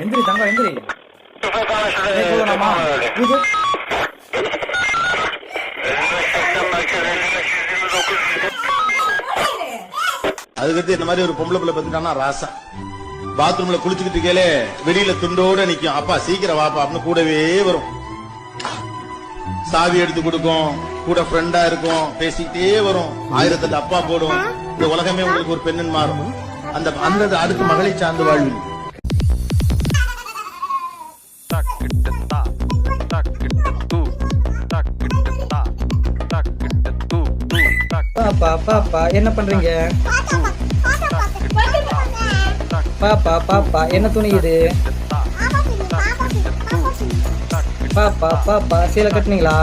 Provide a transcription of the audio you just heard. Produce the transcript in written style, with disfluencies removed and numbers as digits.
எந்திரி தங்கம் எந்திரி. போகலாமா? இது அதுக்கடுத்து இந்த மாதிரி ஒரு பொம்பளை பிள்ளை பத்துட்டானா ராசா பாத்ரூம்ல குளிச்சுக்கிட்டு இருக்கே வெளியில துண்டோட நிக்கும். அப்பா சீக்கிரம் வாப்பா அப்படின்னு கூடவே வரும். சாவி எடுத்து கொடுக்கும், கூட ஃப்ரெண்டா இருக்கும், பேசிக்கிட்டே வரும். 1008 அப்பா போடும். இந்த உலகமே உங்களுக்கு ஒரு பெண்ணன் மாறும். அந்த அந்த அடுத்து மகளை சார்ந்து வாழ்வு. பாப்பா பாப்பா என்ன பண்றீங்க? பாப்பா பாப்பா என்ன துணி இது? பாப்பா பாப்பா சீலை கட்டுனீங்களா?